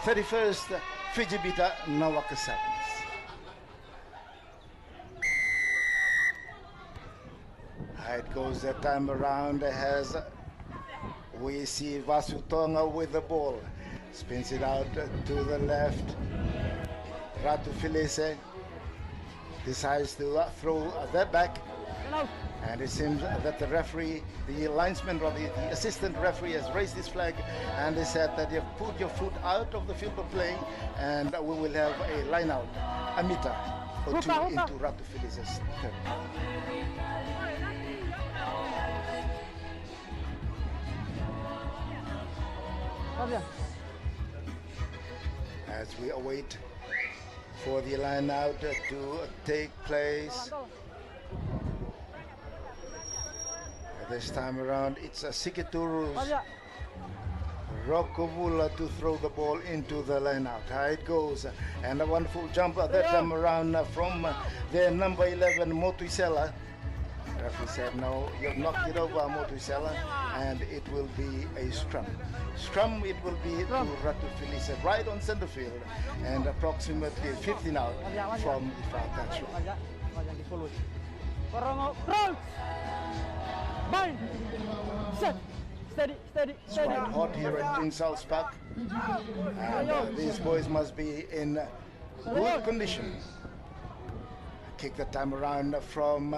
31st Fiji Beta Nawaka Sevens. It goes that time around as we see Vasutonga with the ball. Spins it out to the left. Ratu Felise decides to throw that back. And it seems that the referee, the linesman, or the assistant referee has raised his flag and they said that you've put your foot out of the field of play and we will have a line out, a meter or two into Ratu Felise's turn. As we await for the line out to take place. This time around, it's a Sikituru's Rokovula to throw the ball into the line out. How it goes, and a wonderful jump that time around from the number 11 Motuisela. Referee said no, you've knocked it over Motuisela, and it will be a scrum. Scrum it will be to Ratu Felise right on center field, and approximately 15 out from the far touchline. It's quite hot here at King Charles Park, and these boys must be in good condition. Kick the time around from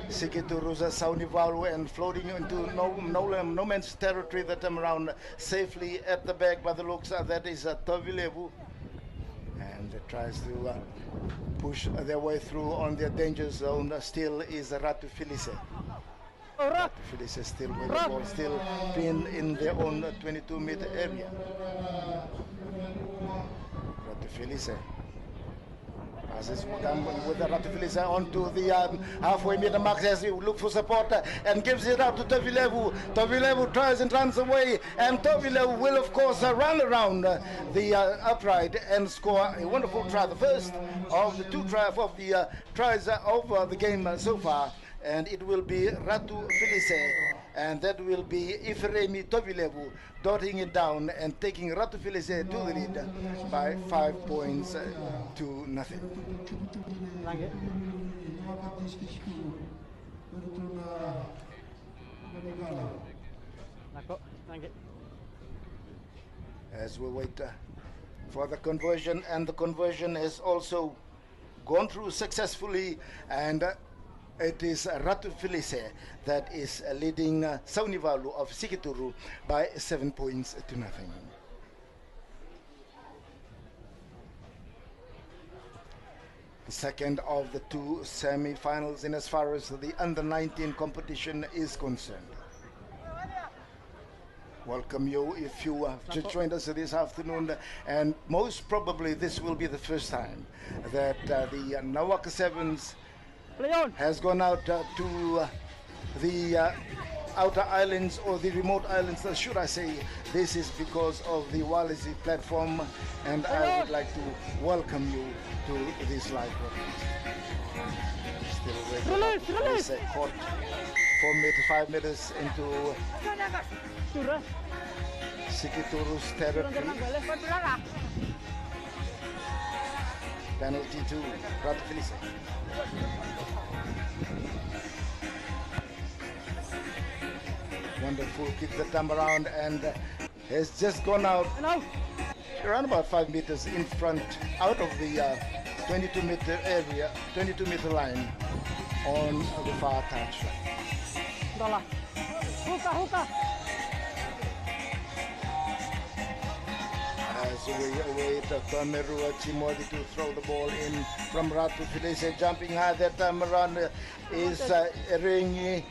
Sikituruza Saunivalu and floating into no man's territory that time around, safely at the back by the looks. That is Tovilevu, and tries to push their way through on their danger zone. Still is Ratu Felise. Ratu Felise still with the ball, still being in their own 22-meter area. Ratu Felise. As is with the Ratu Felise onto the halfway meter mark as we look for support and gives it out to Tovilevu. Tovilevu tries and runs away, and Tovilevu will of course run around the upright and score a wonderful try, the first of the two tries of the tries over the game so far, and it will be Ratu Felise, and that will be Ifremi Tovilevu dotting it down and taking Ratu Felise to the lead by 5 points to nothing. As we wait for the conversion, and the conversion has also gone through successfully, and it is Ratu Felise that is leading Saunivalu of Sikituru by 7 points to nothing. The second of the two semi-finals in as far as the under-19 competition is concerned. Welcome you if you have just joined us this afternoon, and most probably this will be the first time that the Nawaka Sevens has gone out to the outer islands, or the remote islands, should I say. This is because of the Walisi platform, and I would like to welcome you to this live broadcast. Still with caught 5 meters into Sikituru's territory. Penalty to Ratu Felise. Wonderful kick the time around, and has just gone out around about 5 meters in front, out of the 22-meter area, 22-meter line on the far touchline. As we await Tomerua Chimodi to throw the ball in from Ratu Felise, jumping high that time around is Ringi.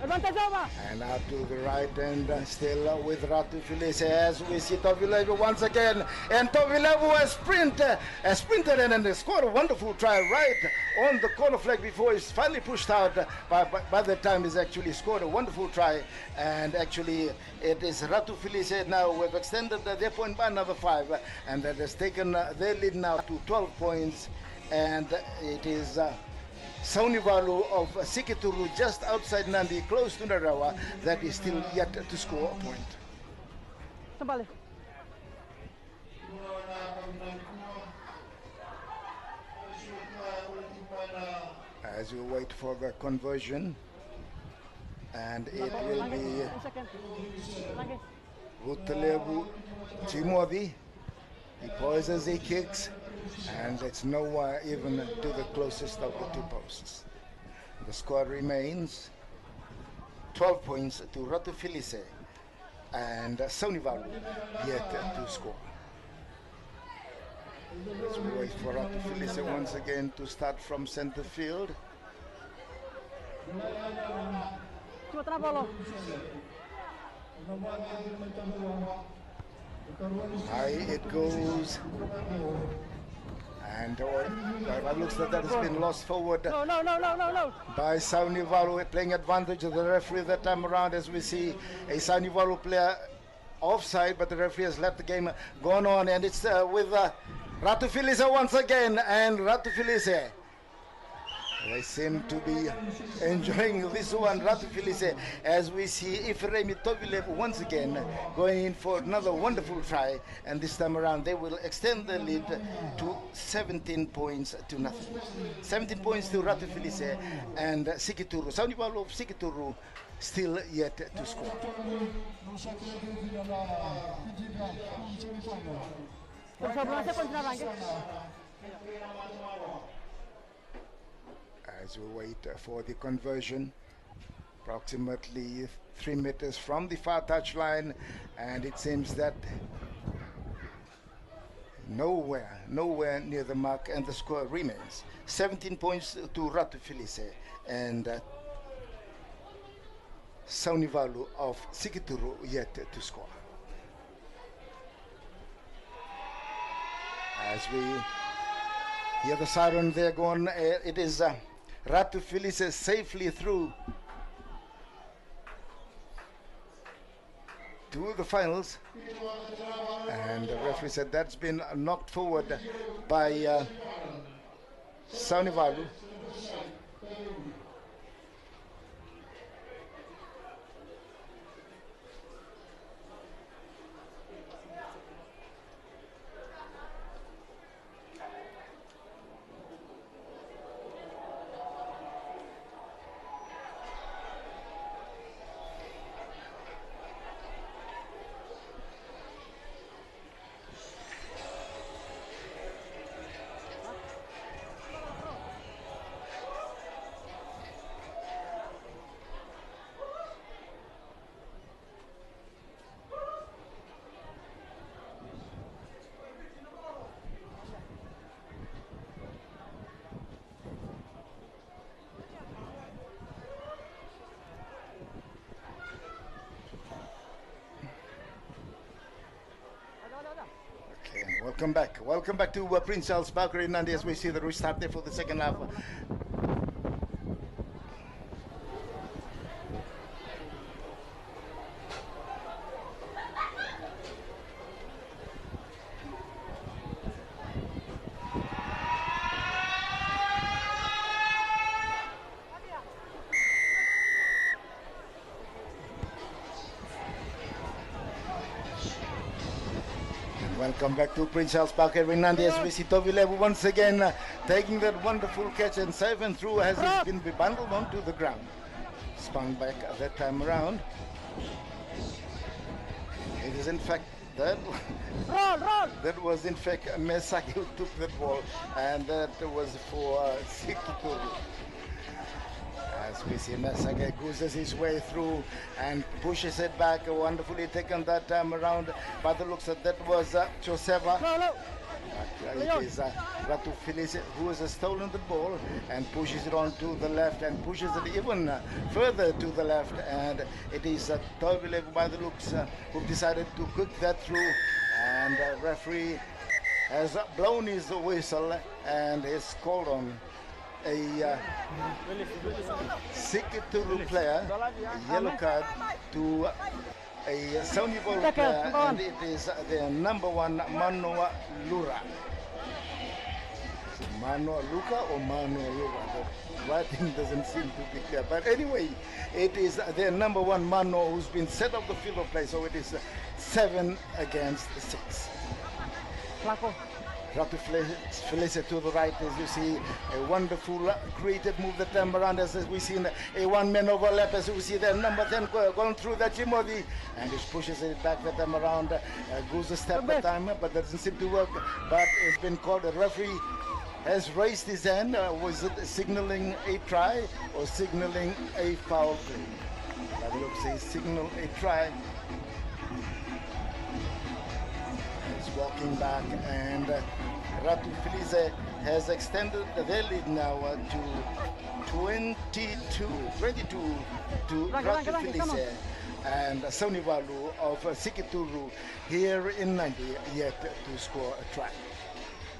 And out to the right, and still with Ratu Felise as we see Tovilevu once again, and Tovilevu has sprinted and has scored a wonderful try right on the corner flag before he's finally pushed out. By the time he's actually scored a wonderful try, and actually it is Ratu Felise now who have extended their point by another 5, and that has taken their lead now to 12 points, and it is Saunivalu of Sikituru just outside Nandi, close to Narawa, that is still yet to score a point. as we wait for the conversion, and it will be Rutalevu Timothy. He poises, he kicks, and it's nowhere even to the closest of the two posts. The score remains 12 points to Ratu Felise and Saunivalu yet to score. Let's wait for Ratu Felise once again to start from center field. High it goes, and it looks like that has been lost forward by Saunivalu, playing advantage of the referee that time around, as we see a Saunivalu player offside, but the referee has let the game go on, and it's with Ratu Felise once again, and Ratu Felise, they seem to be enjoying this one. Ratu Felise, as we see Ifremi Tovilev once again going in for another wonderful try, and this time around they will extend the lead to 17 points to nothing. 17 points to Ratu Felise and Sikituru. Saunivalu of Sikituru still yet to score. As we wait for the conversion, approximately 3 meters from the far touchline, and it seems that nowhere near the mark, and the score remains 17 points to Ratu Felise and Saunivalu of Sikituru yet to score. As we hear the siren there going, it is Ratu Felise safely through to the finals, and the referee said that's been knocked forward by Saunivalu. Welcome back to Prince Charles Park in Nandi, as we see the restart there for the second half. Welcome back to Prince Charles Park in Nandi, as we see Tovilevu once again taking that wonderful catch and save and through as it's been bundled onto the ground. Spun back that time around. It is in fact that was in fact Mesaki who took that ball, and that was for Sikituru. As we see Mesaki gooses his way through and pushes it back, wonderfully taken that time around. By the looks of that was Joseva. It is Ratu Felise who has stolen the ball and pushes it on to the left and pushes it even further to the left, and it is Tovilev by the looks who decided to cook that through, and the referee has blown his whistle and is called on a Sikituru player, a yellow card to a Saunivalu player, and it is the number 1 Manoa Lura. Manoa Luka or Manoa Lura? The writing doesn't seem to be clear. But anyway, it is their number 1 Mano who's been set off the field of play, so it is 7 against 6. Ratu Felise to the right, as you see a wonderful creative move that time around, as we see a one-man overlap, as we see the number 10 going through the Timothy, and he pushes it back that time around, goes a step at time, but doesn't seem to work, but it's been called. The referee has raised his hand. Was it signaling a try or signaling a foul play? That looks a signal a try. He's walking back, and Ratu Felise has extended their lead now to 22 to Ratu Felise and Saunivalu of Sikituru here in Nandi yet to score a try.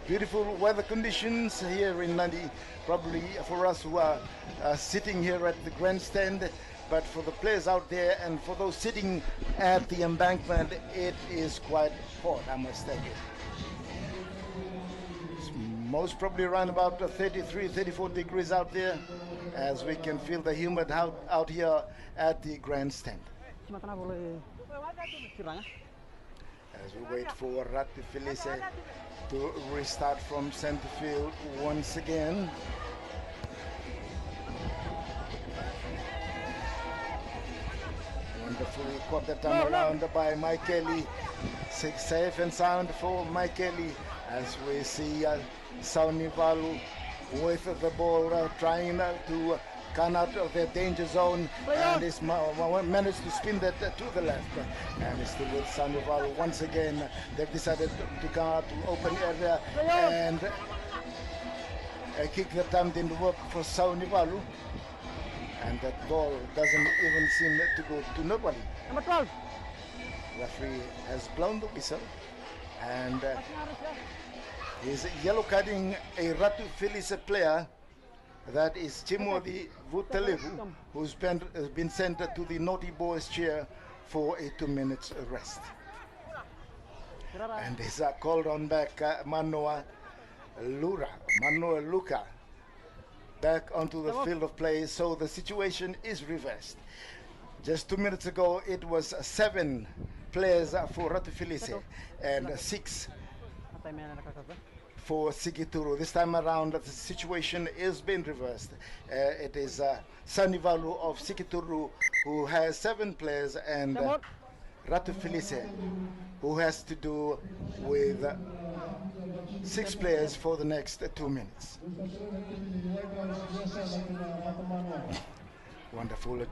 Beautiful weather conditions here in Nandi, probably for us who are sitting here at the grandstand, but for the players out there and for those sitting at the embankment, it is quite hot, I must tell you. It's most probably around about 33, 34 degrees out there, as we can feel the humid out here at the grandstand. As we wait for Ratu Felise to restart from center field once again. Wonderfully caught that time around by Mike Kelly. Safe and sound for Mike Kelly, as we see Saunivalu with the ball trying to come out of their danger zone, and he's managed to spin that to the left, and it's still with Saunivalu once again. They've decided to come out to open area, and a kick that time didn't work for Saunivalu, and that ball doesn't even seem to go to nobody. Number 12. Referee has blown the whistle, and he's yellow carding a Ratu Felise player. That is Timothy Vutalevu, who's been sent to the naughty boys chair for a 2 minutes rest. And he's called on back Manoa Luka back onto the field of play, so the situation is reversed. Just 2 minutes ago, it was 7 players for Ratu Felise and 6 for Sikituru. This time around, the situation is being reversed. It is Saunivalu of Sikituru who has 7 players, and Ratu Felise who has to do with 6 players for the next 2 minutes. Wonderful.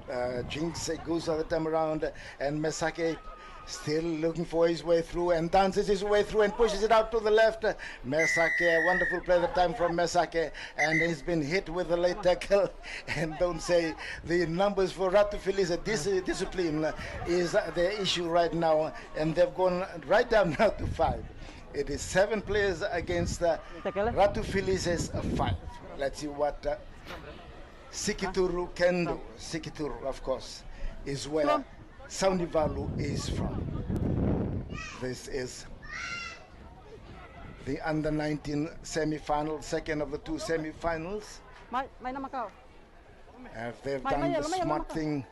Jinx goes the time around, and Mesake still looking for his way through and dances his way through and pushes it out to the left. Mesake, wonderful play the time from Mesake, and he's been hit with a late tackle. And don't say the numbers for Ratu Felise. Discipline is the issue right now, and they've gone right down now to 5. It is 7 players against Ratu Felise's 5. Let's see what Sikituru can do. Sikituru, of course, is where Saunivalu is from. This is the under-19 semi-final, second of the 2 semi-finals. If they've done the smart thing,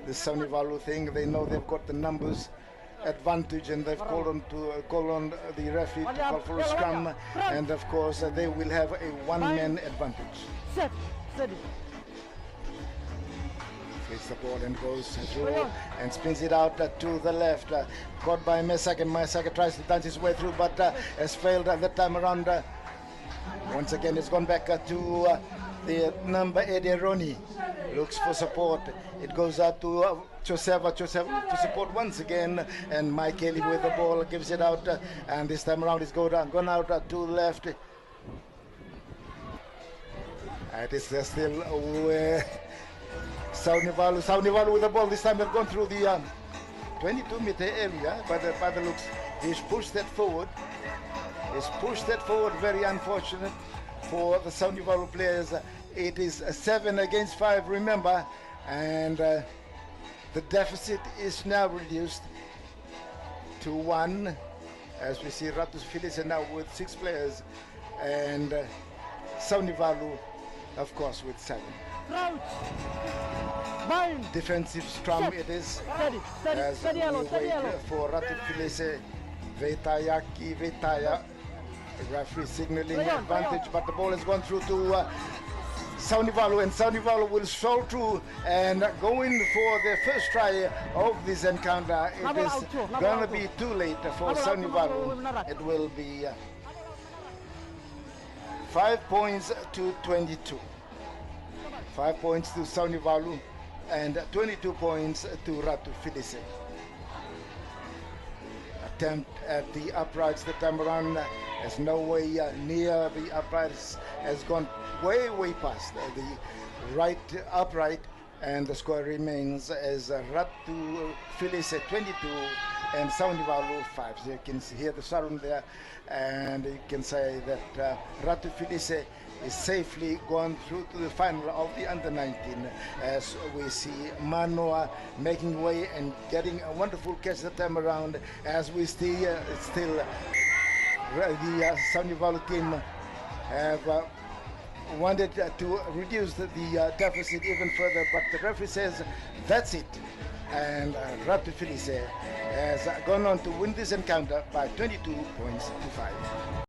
the Saunivalu thing, they know they've got the numbers advantage, and they've called on the referee to call for a scrum, and of course they will have a one-man advantage. Hits the ball and goes through and spins it out to the left. Caught by Mesake. Mesake tries to dance his way through, but has failed that time around. Once again, it's gone back to the number 8, Roni. Looks for support. It goes out to Joseva to support once again, and Mike Kelly with the ball gives it out, and this time around it's gone out to the left. It is still Saunivalu with the ball. This time they've gone through the 22-meter area, but by the looks, he's pushed that forward. Very unfortunate for the Saunivalu players. It is 7 against 5, remember, and the deficit is now reduced to 1, as we see Ratu Felise now with 6 players, and Saunivalu, of course, with 7. Defensive scrum it is, as we wait for Ratu Felise. Vetaya Referee signaling advantage, but the ball has gone through to Saunivalu, and Saunivalu will stroll through and go in for the first try of this encounter. It is going to be too late for Saunivalu. It will be 5 points to 22. 5 points to Saunivalu and 22 points to Ratu Felise. Attempt at the uprights the time around is no way near the uprights, has gone way past the right upright, and the score remains as Ratu Felise 22 and Saunivalu 5. So you can hear the sound there, and you can say that Ratu Felise is safely gone through to the final of the under-19, as we see Manoa making way and getting a wonderful catch the time around, as we see still the Saunivalu team have wanted to reduce the deficit even further, but the referee says that's it, and Ratu Felise has gone on to win this encounter by 22 points to 5.